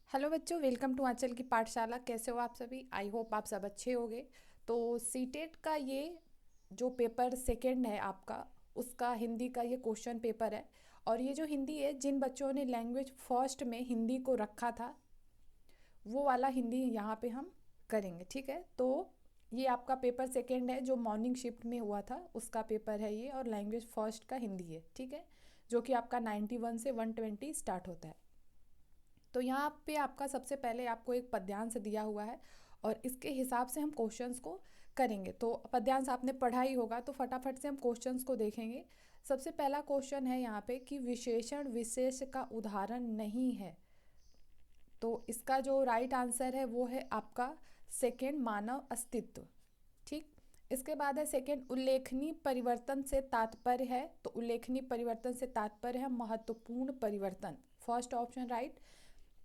Hello बच्चों, welcome to आंचल की पाठशाला। कैसे हो आप सभी? आई होप आप सब अच्छे होंगे। तो सीटेट का ये जो पेपर सेकंड है आपका, उसका हिंदी का ये क्वेश्चन पेपर है। और ये जो हिंदी है, जिन बच्चों ने लैंग्वेज फर्स्ट में हिंदी को रखा था वो वाला हिंदी यहाँ पे हम करेंगे। ठीक है, तो ये आपका पेपर सेकंड है जो मॉर्निंग शिफ्ट में हुआ था, उसका पेपर है ये। और लैंग्वेज फर्स्ट का हिंदी है, ठीक है, जो कि आपका 91 से 120 स्टार्ट होता है। तो यहाँ पे आपका सबसे पहले आपको एक पद्यांश दिया हुआ है और इसके हिसाब से हम क्वेश्चंस को करेंगे। तो पद्यांश आपने पढ़ा ही होगा, तो फटाफट से हम क्वेश्चंस को देखेंगे। सबसे पहला क्वेश्चन है यहाँ पे कि विशेषण विशेष का उदाहरण नहीं है। तो इसका जो राइट आंसर है वो है आपका सेकेंड, मानव अस्तित्व। ठीक। इसके बाद है सेकेंड, उल्लेखनीय परिवर्तन से तात्पर्य है। तो उल्लेखनीय परिवर्तन से तात्पर्य है महत्वपूर्ण परिवर्तन। First option right.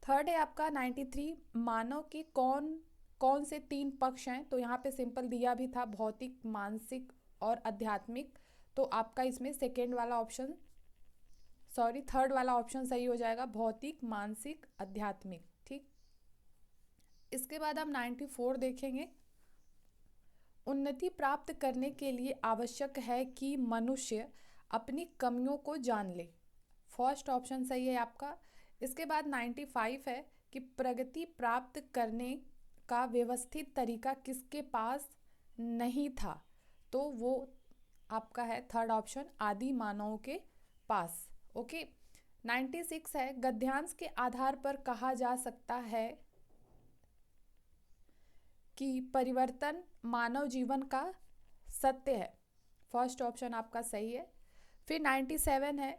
थर्ड है आपका 93, मानव के कौन कौन से तीन पक्ष हैं। तो यहाँ पे सिंपल दिया भी था, भौतिक, मानसिक और आध्यात्मिक। तो आपका इसमें सेकेंड वाला ऑप्शन, सॉरी थर्ड वाला ऑप्शन सही हो जाएगा, भौतिक, मानसिक, आध्यात्मिक। ठीक। इसके बाद हम 94 देखेंगे। उन्नति प्राप्त करने के लिए आवश्यक है कि मनुष्य अपनी कमियों को जान ले। फर्स्ट ऑप्शन सही है आपका। इसके बाद 95 है कि प्रगति प्राप्त करने का व्यवस्थित तरीका किसके पास नहीं था। तो वो आपका है थर्ड ऑप्शन, आदि मानवों के पास। ओके। 96 है, गद्यांश के आधार पर कहा जा सकता है कि परिवर्तन मानव जीवन का सत्य है। फर्स्ट ऑप्शन आपका सही है। फिर 97 है,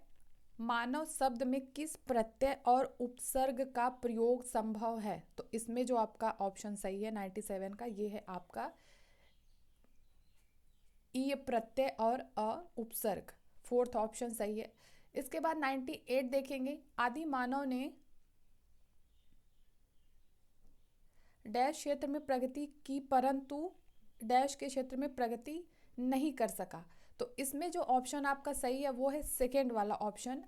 मानव शब्द में किस प्रत्यय और उपसर्ग का प्रयोग संभव है। तो इसमें जो आपका ऑप्शन सही है 97 का, ये है आपका ई प्रत्यय और अ उपसर्ग। फोर्थ ऑप्शन सही है। इसके बाद 98 देखेंगे, आदि मानव ने डैश क्षेत्र में प्रगति की परंतु डैश के क्षेत्र में प्रगति नहीं कर सका। तो इसमें जो ऑप्शन आपका सही है वो है सेकेंड वाला ऑप्शन,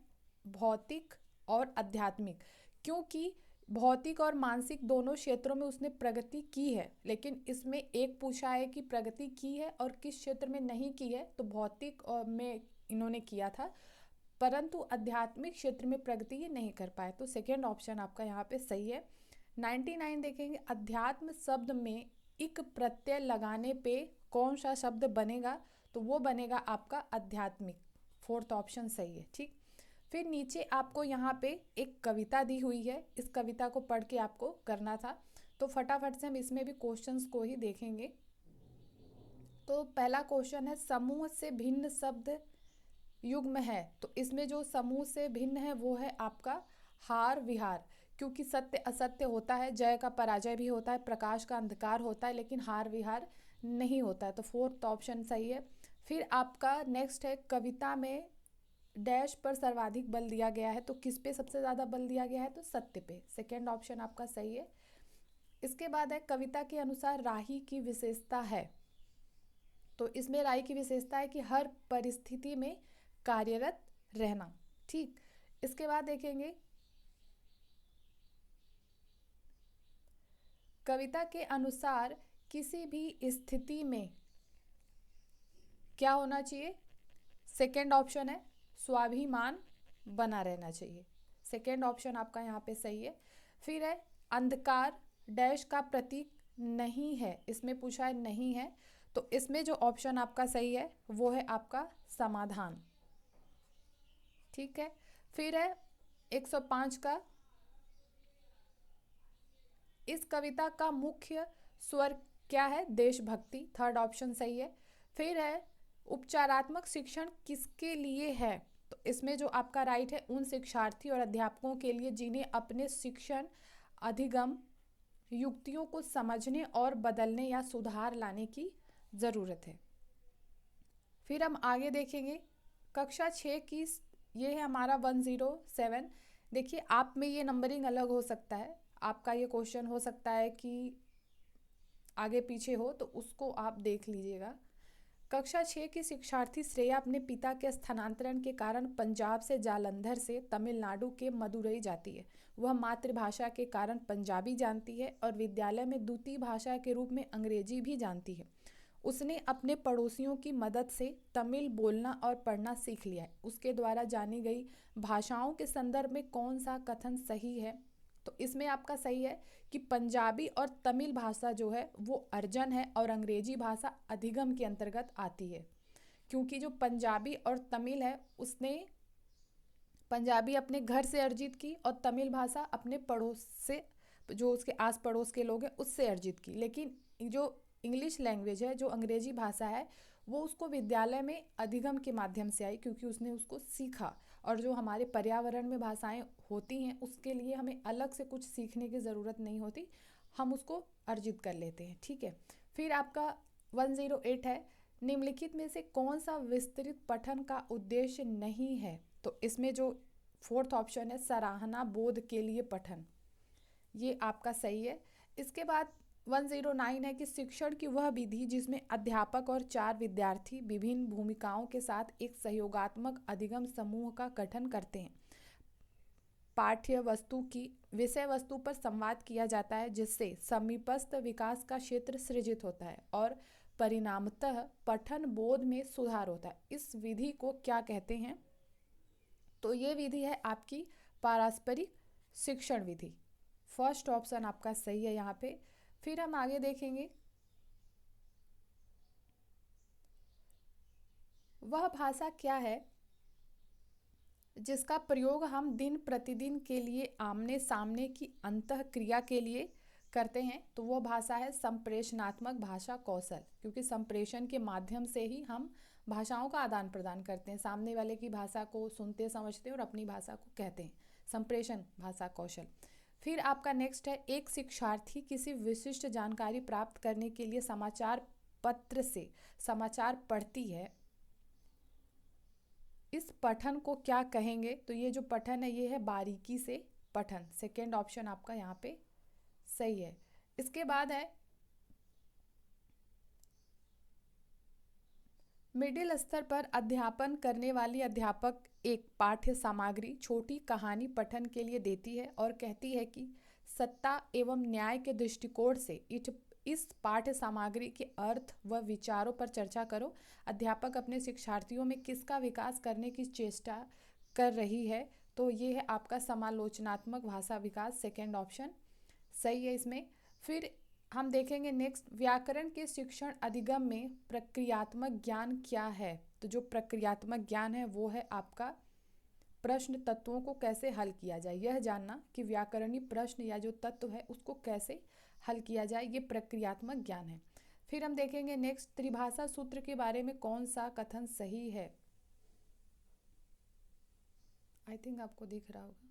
भौतिक और आध्यात्मिक। क्योंकि भौतिक और मानसिक दोनों क्षेत्रों में उसने प्रगति की है, लेकिन इसमें एक पूछा है कि प्रगति की है और किस क्षेत्र में नहीं की है। तो भौतिक और में इन्होंने किया था, परंतु आध्यात्मिक क्षेत्र में प्रगति ये नहीं कर पाए। तो सेकेंड ऑप्शन आपका यहाँ पे सही है। 99 देखेंगे, अध्यात्म शब्द में इक प्रत्यय लगाने पे कौन सा शब्द बनेगा। तो वो बनेगा आपका आध्यात्मिक। फोर्थ ऑप्शन सही है। ठीक। फिर नीचे आपको यहाँ पे एक कविता दी हुई है, इस कविता को पढ़ के आपको करना था। तो फटाफट से हम इसमें भी क्वेश्चंस को ही देखेंगे। तो पहला क्वेश्चन है, समूह से भिन्न शब्द युग्म है। तो इसमें जो समूह से भिन्न है वो है आपका हार विहार। क्योंकि सत्य असत्य होता है, जय का पराजय भी होता है, प्रकाश का अंधकार होता है, लेकिन हार विहार नहीं होता है। तो फोर्थ ऑप्शन सही है। फिर आपका नेक्स्ट है, कविता में डैश पर सर्वाधिक बल दिया गया है। तो किस पे सबसे ज़्यादा बल दिया गया है? तो सत्य पे। सेकेंड ऑप्शन आपका सही है। इसके बाद है, कविता के अनुसार राही की विशेषता है। तो इसमें राही की विशेषता है कि हर परिस्थिति में कार्यरत रहना। ठीक। इसके बाद देखेंगे, कविता के अनुसार किसी भी स्थिति में क्या होना चाहिए। सेकेंड ऑप्शन है, स्वाभिमान बना रहना चाहिए। सेकेंड ऑप्शन आपका यहाँ पे सही है। फिर है, अंधकार डैश का प्रतीक नहीं है। इसमें पूछा है नहीं है, तो इसमें जो ऑप्शन आपका सही है वो है आपका समाधान। ठीक है। फिर है 105 का, इस कविता का मुख्य स्वर क्या है? देशभक्ति। थर्ड ऑप्शन सही है। फिर है, उपचारात्मक शिक्षण किसके लिए है। तो इसमें जो आपका राइट है, उन शिक्षार्थी और अध्यापकों के लिए जिन्हें अपने शिक्षण अधिगम युक्तियों को समझने और बदलने या सुधार लाने की ज़रूरत है। फिर हम आगे देखेंगे, कक्षा 6 की, ये है हमारा 107। देखिए, आप में ये नंबरिंग अलग हो सकता है, आपका ये क्वेश्चन हो सकता है कि आगे पीछे हो, तो उसको आप देख लीजिएगा। कक्षा 6 की शिक्षार्थी श्रेया अपने पिता के स्थानांतरण के कारण पंजाब से जालंधर से तमिलनाडु के मदुरई जाती है। वह मातृभाषा के कारण पंजाबी जानती है और विद्यालय में द्वितीय भाषा के रूप में अंग्रेजी भी जानती है। उसने अपने पड़ोसियों की मदद से तमिल बोलना और पढ़ना सीख लिया है। उसके द्वारा जानी गई भाषाओं के संदर्भ में कौन सा कथन सही है? तो इसमें आपका सही है कि पंजाबी और तमिल भाषा जो है वो अर्जन है और अंग्रेजी भाषा अधिगम के अंतर्गत आती है। क्योंकि जो पंजाबी और तमिल है उसने पंजाबी अपने घर से अर्जित की और तमिल भाषा अपने पड़ोस से, जो उसके आस पड़ोस के लोग हैं उससे अर्जित की। लेकिन जो इंग्लिश लैंग्वेज है, जो अंग्रेजी भाषा है, वो उसको विद्यालय में अधिगम के माध्यम से आई, क्योंकि उसने उसको सीखा। और जो हमारे पर्यावरण में भाषाएं होती हैं उसके लिए हमें अलग से कुछ सीखने की ज़रूरत नहीं होती, हम उसको अर्जित कर लेते हैं। ठीक है, फिर आपका 108 है, निम्नलिखित में से कौन सा विस्तृत पठन का उद्देश्य नहीं है? तो इसमें जो फोर्थ ऑप्शन है सराहना बोध के लिए पठन, ये आपका सही है। इसके बाद 109 है कि शिक्षण की वह विधि जिसमें अध्यापक और 4 विद्यार्थी विभिन्न भूमिकाओं के साथ एक सहयोगात्मक अधिगम समूह का गठन करते हैं। पाठ्य वस्तु की विषय वस्तु पर संवाद किया जाता है जिससे समीपस्थ विकास का क्षेत्र सृजित होता है और परिणामतः पठन बोध में सुधार होता है। इस विधि को क्या कहते हैं? तो ये विधि है आपकी पारस्परिक शिक्षण विधि। फर्स्ट ऑप्शन आपका सही है यहाँ पे। फिर हम आगे देखेंगे, वह भाषा क्या है जिसका प्रयोग हम दिन प्रतिदिन के लिए आमने सामने की अंतः क्रिया के लिए करते हैं? तो वो भाषा है संप्रेषणात्मक भाषा कौशल, क्योंकि संप्रेषण के माध्यम से ही हम भाषाओं का आदान प्रदान करते हैं, सामने वाले की भाषा को सुनते समझते और अपनी भाषा को कहते हैं, संप्रेषण भाषा कौशल। फिर आपका नेक्स्ट है, एक शिक्षार्थी किसी विशिष्ट जानकारी प्राप्त करने के लिए समाचार पत्र से समाचार पढ़ती है, इस पठन को क्या कहेंगे? तो ये जो पठन है ये है बारीकी से पठन। सेकेंड ऑप्शन आपका यहाँ पे सही है। इसके बाद है मिडिल स्तर पर अध्यापन करने वाली अध्यापक एक पाठ्य सामग्री छोटी कहानी पठन के लिए देती है और कहती है कि सत्ता एवं न्याय के दृष्टिकोण से इस पाठ्य सामग्री के अर्थ व विचारों पर चर्चा करो। अध्यापक अपने शिक्षार्थियों में किसका विकास करने की चेष्टा कर रही है? तो ये है आपका समालोचनात्मक भाषा विकास। सेकेंड ऑप्शन सही है इसमें। फिर हम देखेंगे नेक्स्ट, व्याकरण के शिक्षण अधिगम में प्रक्रियात्मक ज्ञान क्या है? तो जो प्रक्रियात्मक ज्ञान है वो है आपका प्रश्न तत्वों को कैसे हल किया जाए, यह जानना कि व्याकरणीय प्रश्न या जो तत्व है उसको कैसे हल किया जाए, ये प्रक्रियात्मक ज्ञान है। फिर हम देखेंगे नेक्स्ट, त्रिभाषा सूत्र के बारे में कौन सा कथन सही है? आई थिंक आपको दिख रहा होगा।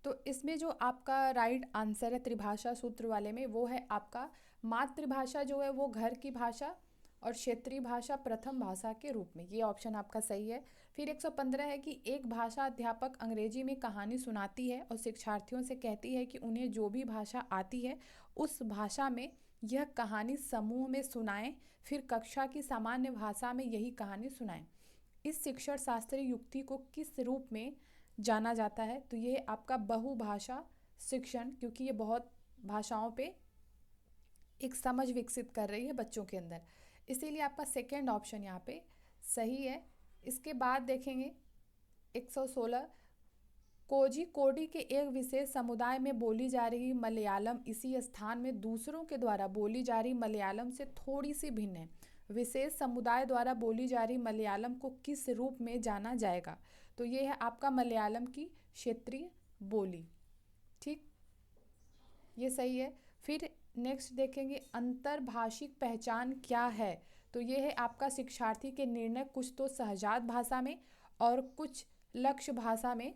तो इसमें जो आपका राइट आंसर है त्रिभाषा सूत्र वाले में, वो है आपका मातृभाषा जो है वो घर की भाषा और क्षेत्रीय भाषा प्रथम भाषा के रूप में, ये ऑप्शन आपका सही है। फिर 115 है कि एक भाषा अध्यापक अंग्रेजी में कहानी सुनाती है और शिक्षार्थियों से कहती है कि उन्हें जो भी भाषा आती है उस भाषा में यह कहानी समूह में सुनाएं, फिर कक्षा की सामान्य भाषा में यही कहानी सुनाएं। इस शिक्षण शास्त्रीय युक्ति को किस रूप में जाना जाता है? तो ये आपका बहुभाषा शिक्षण, क्योंकि ये बहुत भाषाओं पे एक समझ विकसित कर रही है बच्चों के अंदर, इसीलिए आपका सेकेंड ऑप्शन यहाँ पे सही है। इसके बाद देखेंगे 116, कोझिकोडी के एक विशेष समुदाय में बोली जा रही मलयालम इसी स्थान में दूसरों के द्वारा बोली जा रही मलयालम से थोड़ी सी भिन्न है। विशेष समुदाय द्वारा बोली जा रही मलयालम को किस रूप में जाना जाएगा? तो ये है आपका मलयालम की क्षेत्रीय बोली। ठीक, ये सही है। फिर नेक्स्ट देखेंगे अंतर्भाषिक पहचान क्या है? तो ये है आपका शिक्षार्थी के निर्णय कुछ तो सहजात भाषा में और कुछ लक्ष्य भाषा में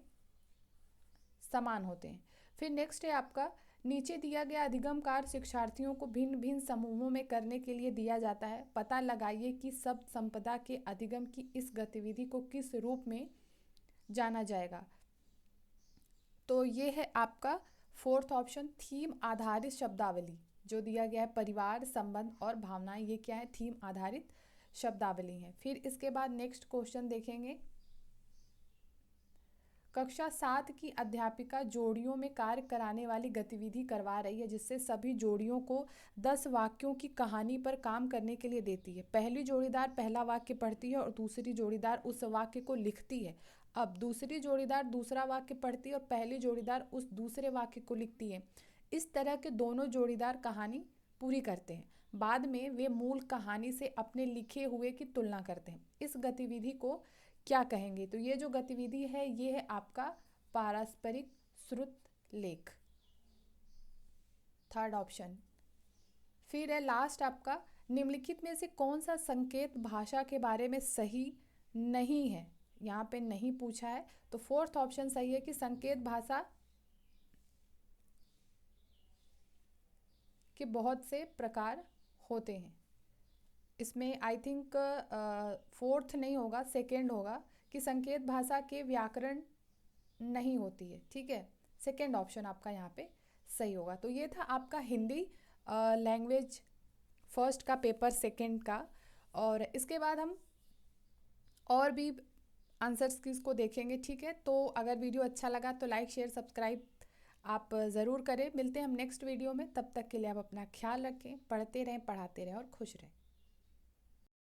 समान होते हैं। फिर नेक्स्ट है आपका नीचे दिया गया अधिगम कार्य शिक्षार्थियों को भिन्न भिन्न समूहों में करने के लिए दिया जाता है। पता लगाइए कि शब्द संपदा के अधिगम की इस गतिविधि को किस रूप में जाना जाएगा? तो ये है आपका फोर्थ ऑप्शन थीम आधारित शब्दावली, जो दिया गया है परिवार, संबंध और भावनाएं, ये क्या है, थीम आधारित शब्दावली है। फिर इसके बाद नेक्स्ट क्वेश्चन देखेंगे, कक्षा 7 की अध्यापिका जोड़ियों में कार्य कराने वाली गतिविधि करवा रही है, जिससे सभी जोड़ियों को 10 वाक्यों की कहानी पर काम करने के लिए देती है। पहली जोड़ीदार पहला वाक्य पढ़ती है और दूसरी जोड़ीदार उस वाक्य को लिखती है। अब दूसरी जोड़ीदार दूसरा वाक्य पढ़ती है और पहली जोड़ीदार उस दूसरे वाक्य को लिखती है। इस तरह के दोनों जोड़ीदार कहानी पूरी करते हैं। बाद में वे मूल कहानी से अपने लिखे हुए की तुलना करते हैं। इस गतिविधि को क्या कहेंगे? तो ये जो गतिविधि है ये है आपका पारस्परिक श्रुत लेख, थर्ड ऑप्शन। फिर है लास्ट आपका, निम्नलिखित में से कौन सा संकेत भाषा के बारे में सही नहीं है? यहाँ पे नहीं पूछा है, तो फोर्थ ऑप्शन सही है कि संकेत भाषा के बहुत से प्रकार होते हैं। इसमें आई थिंक फोर्थ नहीं होगा, सेकेंड होगा, कि संकेत भाषा के व्याकरण नहीं होती है। ठीक है, सेकेंड ऑप्शन आपका यहाँ पे सही होगा। तो ये था आपका हिंदी लैंग्वेज फर्स्ट का पेपर सेकेंड का। और इसके बाद हम और भी आंसर्स की इसको देखेंगे। ठीक है, तो अगर वीडियो अच्छा लगा तो लाइक शेयर सब्सक्राइब आप ज़रूर करें। मिलते हैं हम नेक्स्ट वीडियो में, तब तक के लिए आप अपना ख्याल रखें, पढ़ते रहें, पढ़ाते रहें और खुश रहें।